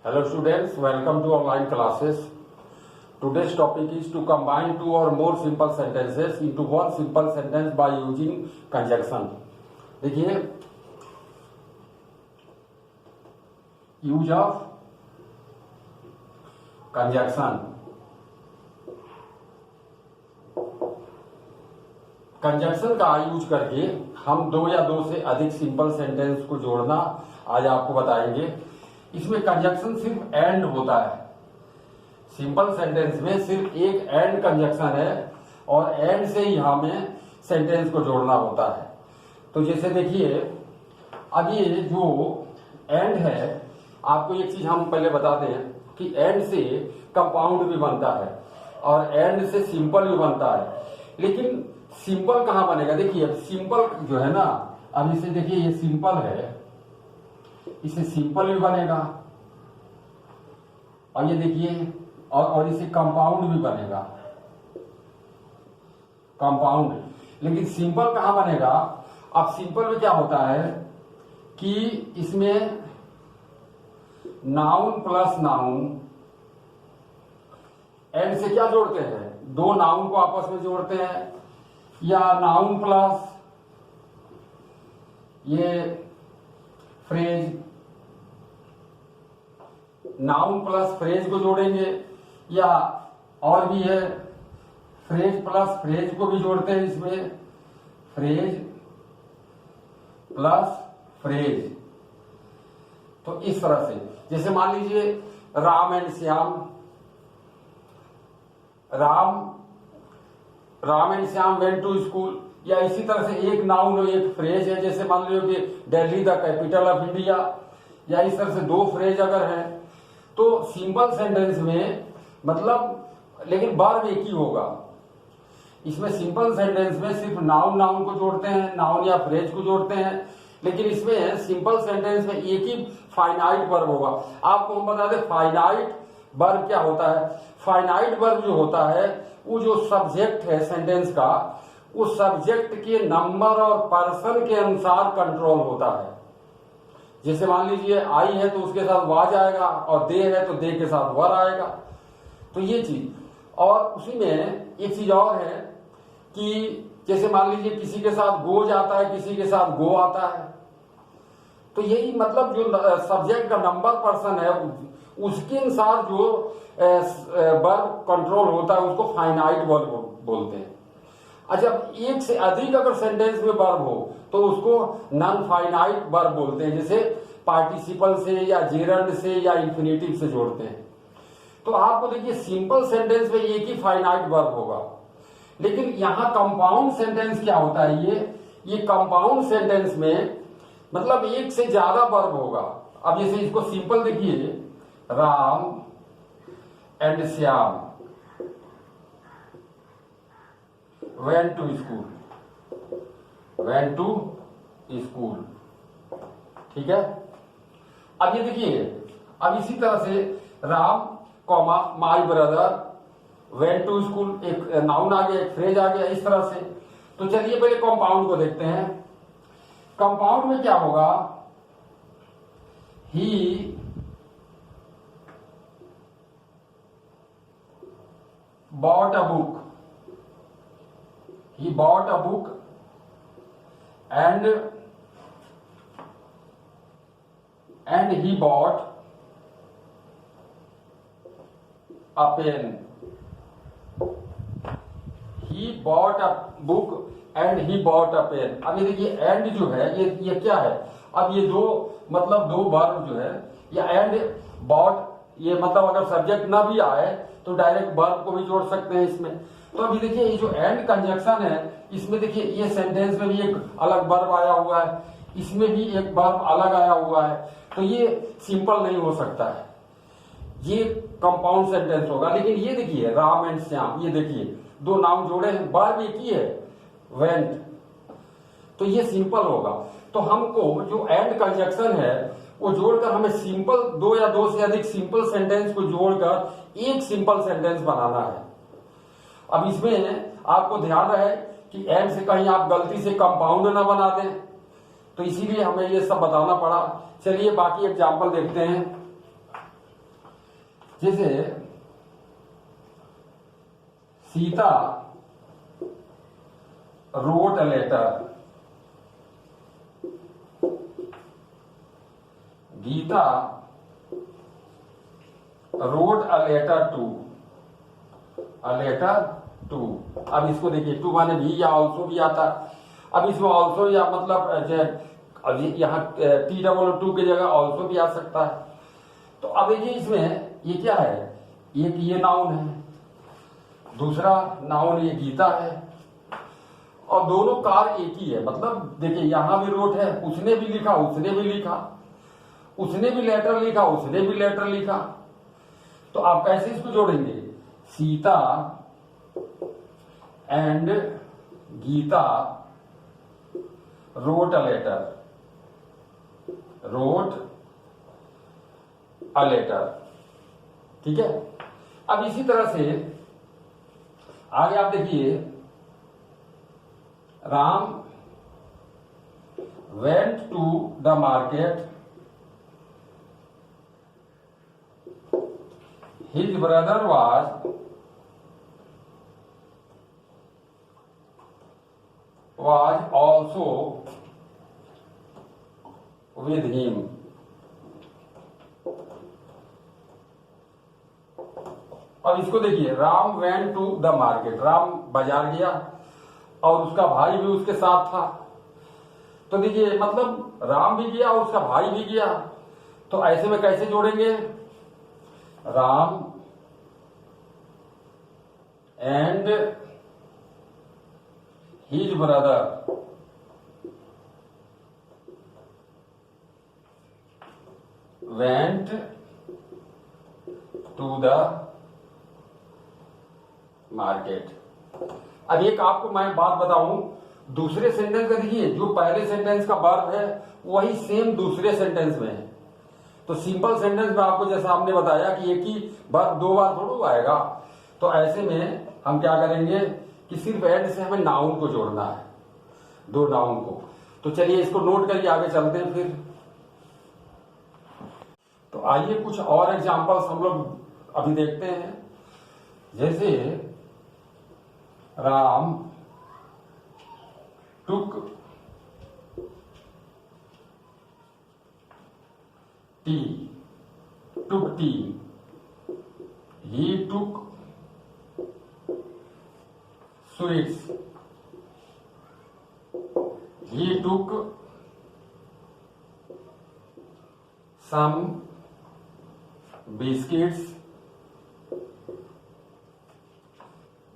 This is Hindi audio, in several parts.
Hello students, welcome to online classes. Today's topic is to combine two or more simple sentences into one simple sentence by using conjunction. देखिए, use of conjunction. कंजक्शन का यूज करके हम दो या दो से अधिक सिंपल सेंटेंस को जोड़ना आज आपको बताएंगे। इसमें कंजक्शन सिर्फ एंड होता है। सिंपल सेंटेंस में सिर्फ एक एंड कंजक्शन है और एंड से ही हमें सेंटेंस को जोड़ना होता है। तो जैसे देखिए, अब ये जो एंड है, आपको एक चीज हम पहले बता दें कि एंड से कंपाउंड भी बनता है और एंड से सिंपल भी बनता है। लेकिन सिंपल कहां बनेगा? देखिए, सिंपल जो है ना, अब इसे देखिए, ये सिंपल है, इसे सिंपल भी बनेगा और ये देखिए, और इसे कंपाउंड भी बनेगा, कंपाउंड। लेकिन सिंपल कहां बनेगा? अब सिंपल में क्या होता है कि इसमें नाउन प्लस नाउन, एंड से क्या जोड़ते हैं? दो नाउन को आपस में जोड़ते हैं, या नाउन प्लस ये फ्रेज, नाउन प्लस फ्रेज को जोड़ेंगे, या और भी है फ्रेज प्लस फ्रेज को भी जोड़ते हैं इसमें, फ्रेज प्लस फ्रेज। तो इस तरह से, जैसे मान लीजिए Ram and Shyam, Ram and Shyam went to school, या इसी तरह से एक नाउन और एक फ्रेज है। जैसे मान लो कि Delhi the capital of India, या इस तरह से दो फ्रेज अगर है तो सिंपल सेंटेंस में मतलब, लेकिन वर्ब एक ही होगा। इसमें सिंपल सेंटेंस में सिर्फ नाउन नाउन को जोड़ते हैं, नाउन या फ्रेज को जोड़ते हैं, लेकिन इसमें सिंपल सेंटेंस में एक ही फाइनाइट वर्ब होगा। आपको हम बता दें फाइनाइट वर्ब क्या होता है। फाइनाइट वर्ब जो होता है, वो जो सब्जेक्ट है सेंटेंस का, उस सब्जेक्ट के नंबर और पर्सन के अनुसार कंट्रोल होता है। जैसे मान लीजिए आई है तो उसके साथ वाज आएगा, और दे है तो दे के साथ वर आएगा। तो ये चीज, और उसी में एक चीज और है कि जैसे मान लीजिए किसी के साथ गोज आता है, किसी के साथ गो आता है। तो यही मतलब जो सब्जेक्ट का नंबर पर्सन है, उसके अनुसार जो वर्ब कंट्रोल होता है, उसको फाइनाइट वर्ब बोलते हैं। अच्छा, एक से अधिक अगर सेंटेंस में वर्ब हो तो उसको नॉन फाइनाइट वर्ब बोलते हैं। जैसे पार्टिसिपल से या जेरंड से या इंफिनिटिव से जोड़ते हैं। तो आपको देखिए, सिंपल सेंटेंस में एक ही फाइनाइट वर्ब होगा, लेकिन यहां कंपाउंड सेंटेंस क्या होता है? ये कंपाउंड सेंटेंस में मतलब एक से ज्यादा वर्ब होगा। अब जैसे इसको सिंपल देखिए, Ram and Shyam went to school, went to school, ठीक है। अब ये देखिए, अब इसी तरह से Ram comma my brother went to school, एक नाउन आ गया, एक फ्रेज आ गया, इस तरह से। तो चलिए पहले कंपाउंड को देखते हैं। कंपाउंड में क्या होगा? ही bought a book, he bought a book and he bought a pen, he bought a book and he bought a pen। अब ये देखिए, एंड जो है ये क्या है? अब ये दो मतलब दो वर्ब जो है, या एंड बॉट, ये मतलब अगर सब्जेक्ट ना भी आए तो डायरेक्ट वर्ब को भी जोड़ सकते हैं इसमें। तो अभी देखिए, ये जो एंड कंजक्शन है, इसमें देखिए ये सेंटेंस में भी एक अलग वर्ब आया हुआ है, इसमें भी एक वर्ब अलग आया हुआ है। तो ये सिंपल नहीं हो सकता है, ये कंपाउंड सेंटेंस होगा। लेकिन ये देखिए, राम एंड श्याम, ये देखिए दो नाउन जोड़े हैं, वर्ब एक ही है, वेंट, तो ये सिंपल होगा। तो हमको जो एंड कंजक्शन है वो जोड़कर हमें सिंपल दो या दो से अधिक सिंपल सेंटेंस को जोड़कर एक सिंपल सेंटेंस बनाना है। अब इसमें आपको ध्यान रहे कि एंड से कहीं आप गलती से कंपाउंड ना बना दें, तो इसीलिए हमें ये सब बताना पड़ा। चलिए बाकी एग्जाम्पल देखते हैं। जैसे Sita wrote a letter, Gita wrote a letter to, अब इसको देखिए टू माने भी या ऑल्सो भी आता। अब इसमें ऑल्सो या मतलब अब यहाँ TOO की जगह ऑल्सो भी आ सकता है। तो अब देखिए इसमें ये क्या है, एक ये नाउन है, दूसरा नाउन ये गीता है, और दोनों कार एक ही है। मतलब देखिए यहां भी रोट है, उसने भी लिखा उसने भी लिखा, उसने भी लेटर लिखा उसने भी लेटर लिखा। तो आप कैसे इसको जोड़ेंगे, Sita and Gita wrote a letter, ठीक है। अब इसी तरह से आगे आप देखिए, Ram went to the market, his brother was also with him। अब इसको देखिए, Ram went to the market, Ram बाजार गया और उसका भाई भी उसके साथ था। तो देखिए मतलब राम भी गया और उसका भाई भी गया। तो ऐसे में कैसे जोड़ेंगे, Ram and his brother went to the market. अब एक आपको मैं बात बताऊं, दूसरे सेंटेंस का देखिए, जो पहले सेंटेंस का वर्ब है वही सेम दूसरे सेंटेंस में है। तो सिंपल सेंटेंस में आपको जैसा हमने बताया कि एक ही वर्ब दो बार थोड़ा आएगा। तो ऐसे में हम क्या करेंगे कि सिर्फ एंड से हमें नाउन को जोड़ना है, दो नाउन को। तो चलिए इसको नोट करिए, आगे चलते हैं फिर। तो आइए कुछ और एग्जांपल्स हम लोग अभी देखते हैं। जैसे राम टुक टी, ही टुक स्वीट्स, ही टुक सम बिस्किट्स,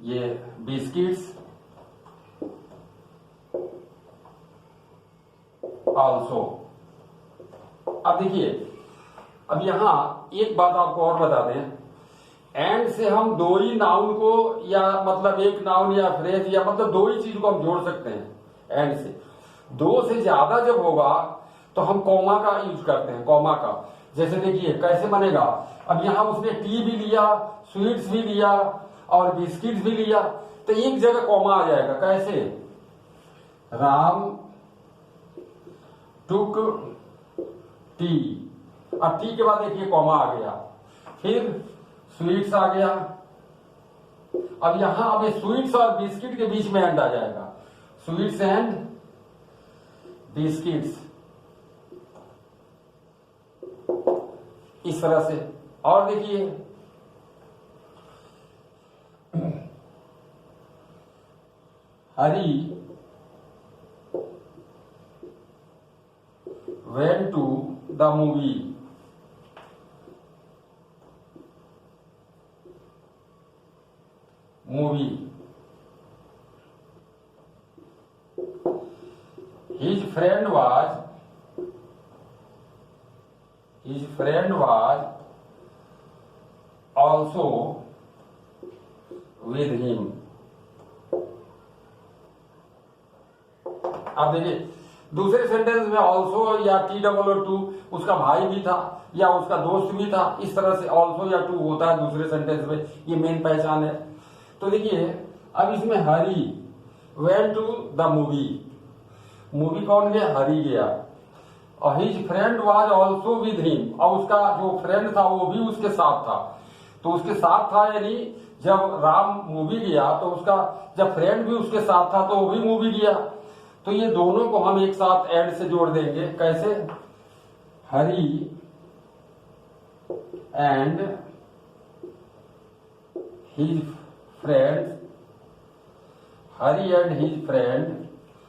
ये बिस्किट्स ऑल्सो। अब देखिए, अब यहां एक बात आपको और बता दें, एंड से हम दो ही नाउन को, या मतलब एक नाउन या फ्रेज या मतलब दो ही चीज को हम जोड़ सकते हैं एंड से। दो से ज्यादा जब होगा तो हम कॉमा का यूज करते हैं, कॉमा का। जैसे देखिए कैसे बनेगा, अब यहां उसने टी भी लिया, स्वीट्स भी लिया और बिस्किट्स भी लिया, तो एक जगह कॉमा आ जाएगा। कैसे, राम टुक टी, अब टी के बाद देखिए कॉमा आ गया, फिर स्वीट्स आ गया। अब यहां अब स्वीट्स और बिस्किट के बीच में एंड आ जाएगा, स्वीट्स एंड बिस्किट्स, इस तरह से। और देखिए हरी went to the movie, his friend was also with him। आप देखिए दूसरे सेंटेंस में ऑल्सो या TOO, उसका भाई भी था या उसका दोस्त भी था, इस तरह से ऑल्सो या टू होता है दूसरे सेंटेंस में, ये मेन पहचान है। तो देखिए अब इसमें Hari went to the movie, movie कौन गया, हरी गया, और his friend was also with him, और उसका जो फ्रेंड था वो भी उसके साथ था। तो उसके साथ था, यानी जब राम मूवी गया तो उसका जब फ्रेंड भी उसके साथ था तो वो भी मूवी गया। तो ये दोनों को हम एक साथ एंड से जोड़ देंगे। कैसे? Hari and his friends, Hari and his friend.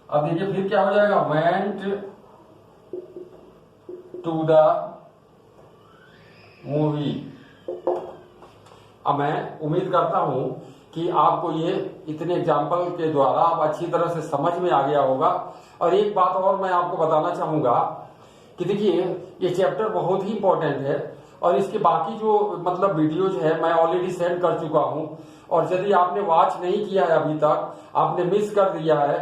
अब देखिए फिर क्या हो जाएगा, वेंट टू द मूवी। अब मैं उम्मीद करता हूं कि आपको ये इतने एग्जाम्पल के द्वारा आप अच्छी तरह से समझ में आ गया होगा। और एक बात और मैं आपको बताना चाहूंगा कि देखिए ये चैप्टर बहुत ही इंपॉर्टेंट है और इसके बाकी जो मतलब वीडियोज है मैं ऑलरेडी सेंड कर चुका हूं। और यदि आपने वॉच नहीं किया है अभी तक, आपने मिस कर दिया है,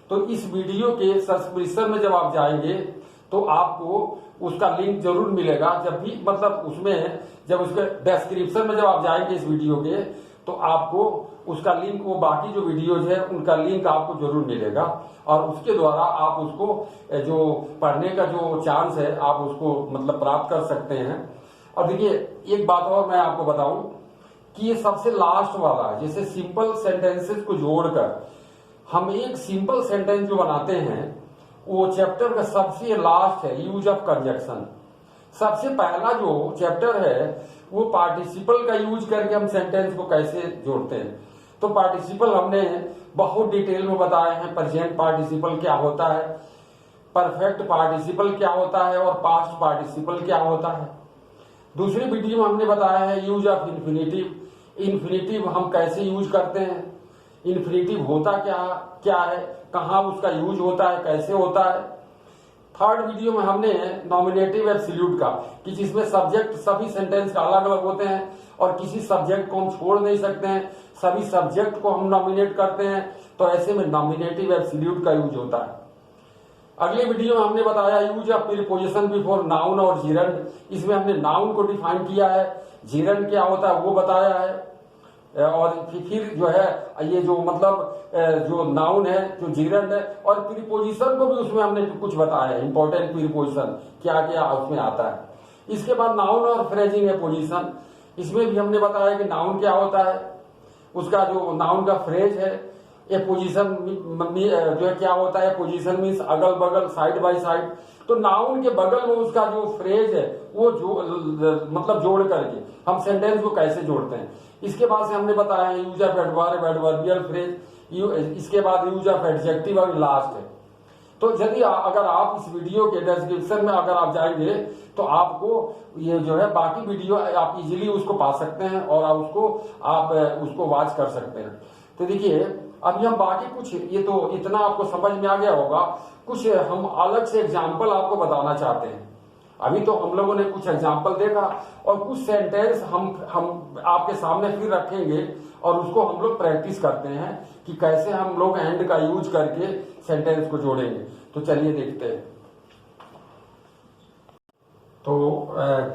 तो इस वीडियो के सब्सक्रिप्शन में जब आप जाएंगे तो आपको उसका लिंक जरूर मिलेगा। जब भी मतलब उसमें जब उसके डिस्क्रिप्शन में जब आप जाएंगे इस वीडियो के, तो आपको उसका लिंक, वो बाकी जो वीडियोज है उनका लिंक आपको जरूर मिलेगा और उसके द्वारा आप उसको जो पढ़ने का जो चांस है आप उसको मतलब प्राप्त कर सकते हैं। और देखिए एक बात और मैं आपको बताऊं कि ये सबसे लास्ट वाला, जैसे सिंपल सेंटेंसेस को जोड़कर हम एक सिंपल सेंटेंस जो बनाते हैं वो चैप्टर का सबसे लास्ट है, यूज ऑफ कंजक्शन। सबसे पहला जो चैप्टर है वो पार्टिसिपल का यूज करके हम सेंटेंस को कैसे जोड़ते हैं। तो पार्टिसिपल हमने बहुत डिटेल में बताए हैं, प्रेजेंट पार्टिसिपल क्या होता है, परफेक्ट पार्टिसिपल क्या होता है और पास्ट पार्टिसिपल क्या होता है। दूसरी वीडियो में हमने बताया है यूज ऑफ इन्फिनेटिव, इन्फिनेटिव हम कैसे यूज करते हैं, इन्फिनेटिव होता क्या है, कहाँ उसका यूज होता है, कैसे होता है। थर्ड वीडियो में हमने नॉमिनेटिव एब्सोल्यूट का, कि जिसमें सब्जेक्ट सभी सेंटेंस का अलग अलग होते हैं और किसी सब्जेक्ट को हम छोड़ नहीं सकते हैं, सभी सब्जेक्ट को हम नॉमिनेट करते हैं, तो ऐसे में नॉमिनेटिव एब्सोल्यूट का यूज होता है। अगले वीडियो में हमने बताया use of preposition before noun और जीरंड। इसमें हमने नाउन को डिफाइन किया है, जीरंड क्या होता है वो बताया है, और फिर जो है ये जो मतलब जो नाउन है, जो जीरंड है, और प्रीपोजिशन को भी उसमें हमने कुछ बताया है, इंपॉर्टेंट प्रीपोजिशन क्या क्या उसमें आता है। इसके बाद नाउन और फ्रेजिंग है पोजिशन, इसमें भी हमने बताया कि नाउन क्या होता है, उसका जो नाउन का फ्रेज है, ये पोजीशन जो है क्या होता है, पोजीशन मीन्स अगल बगल, साइड बाय साइड। तो नाउन के बगल में उसका जो फ्रेज है वो जो मतलब जोड़ करके हम सेंटेंस को कैसे जोड़ते हैं। इसके बाद से हमने बताया use of adverb, adverbial phrase, इसके बाद यूज ऑफ एडजेक्टिव और लास्ट है। तो यदि अगर आप इस वीडियो के डिस्क्रिप्शन में अगर आप जाएंगे तो आपको ये जो है बाकी वीडियो आप इजीली उसको पा सकते हैं और आप उसको वॉच कर सकते हैं। तो देखिए अभी हम बाकी कुछ, ये तो इतना आपको समझ में आ गया होगा, कुछ हम अलग से एग्जाम्पल आपको बताना चाहते हैं। अभी तो हम लोगों ने कुछ एग्जाम्पल देखा और कुछ सेंटेंस हम आपके सामने फिर रखेंगे और उसको हम लोग प्रैक्टिस करते हैं कि कैसे हम लोग एंड का यूज करके सेंटेंस को जोड़ेंगे। तो चलिए देखते हैं। तो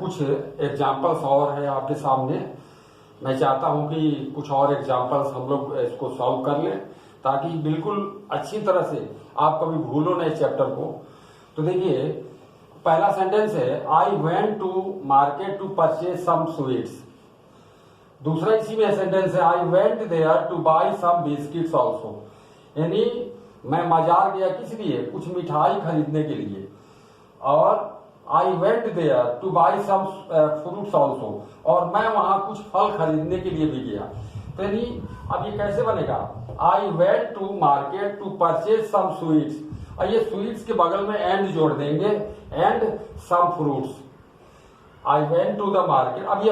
कुछ एग्जाम्पल्स और है आपके सामने। मैं चाहता हूं कि कुछ और एग्जाम्पल्स हम लोग इसको सॉल्व कर लें ताकि बिल्कुल अच्छी तरह से आप कभी भूलो नहीं चैप्टर को। तो देखिए पहला सेंटेंस है I went to market to purchase some sweets. दूसरा इसी में सेंटेंस है I went there to buy some biscuits also, यानी मैं बाजार गया किस लिए, कुछ मिठाई खरीदने के लिए। और I went there to buy some fruits also, और मैं वहां कुछ फल खरीदने के लिए भी गया। तो यानी अब ये कैसे बनेगा, I went to market to purchase some sweets, और ये स्वीट्स के बगल में एंड जोड़ देंगे, and some fruits. I went to the market, अब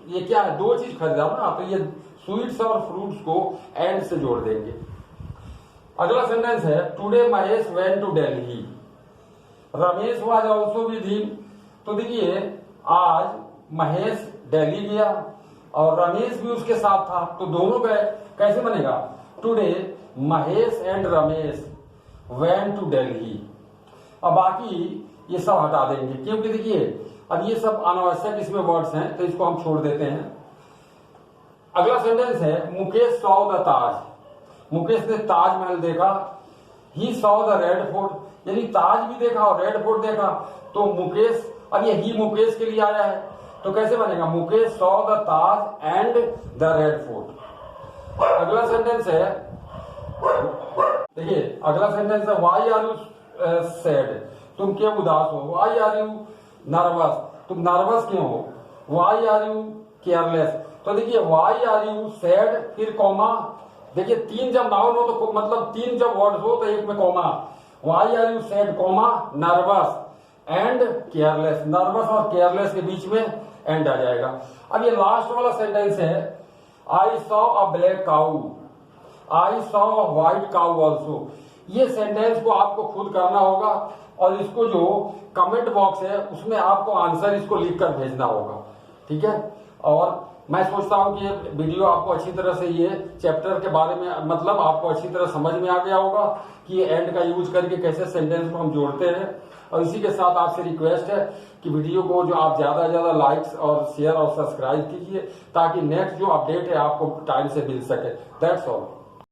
ये क्या है, दो चीज खरीदा ना, तो ये स्वीट्स और फ्रूट्स को एंड से जोड़ देंगे। अगला सेंटेंस है today Mahesh went to Delhi, Ramesh was also with him. तो देखिए आज महेश दिल्ली गया और रमेश भी उसके साथ था, तो दोनों गए। कैसे बनेगा, today Mahesh and Ramesh went to Delhi. अब बाकी ये सब हटा देंगे क्योंकि देखिए अब ये सब अनावश्यक इसमें वर्ड्स हैं, तो इसको हम छोड़ देते हैं। अगला सेंटेंस है मुकेश सॉ द ताज, मुकेश ने ताजमहल देखा। He saw the red fort, यानी ताज भी देखा और रेड फोर्ट देखा। तो मुकेश, अब ये ही मुकेश के लिए आया है, तो कैसे बनेगा, Mukesh saw the Taj and the red fort. अगला सेंटेंस है, देखिए अगला सेंटेंस है, वाई आर यू सैड, तुम क्यों उदास हो, वाई आर यू नर्वस, तुम नर्वस क्यों हो, वाई आर यू केयरलेस। तो देखिए वाई आर यू सैड, फिर कॉमा, देखिए तीन जब नाउन हो तो मतलब तीन जब वर्ड्स हो तो एक में comma, why are you sad comma nervous and careless, nervous और केयरलेस के बीच में एंड आ जाएगा। अब ये लास्ट वाला सेंटेंस है, I saw a black cow, I saw a white cow also. ये सेंटेंस को आपको खुद करना होगा और इसको जो कमेंट बॉक्स है उसमें आपको आंसर इसको लिखकर भेजना होगा, ठीक है। और मैं सोचता हूं कि ये वीडियो आपको अच्छी तरह से ये चैप्टर के बारे में मतलब आपको अच्छी तरह समझ में आ गया होगा कि ये एंड का यूज करके कैसे सेंटेंस को हम जोड़ते हैं। और इसी के साथ आपसे रिक्वेस्ट है कि वीडियो को जो आप ज्यादा से ज्यादा लाइक्स और शेयर और सब्सक्राइब कीजिए ताकि नेक्स्ट जो अपडेट है आपको टाइम से मिल सके। That's all.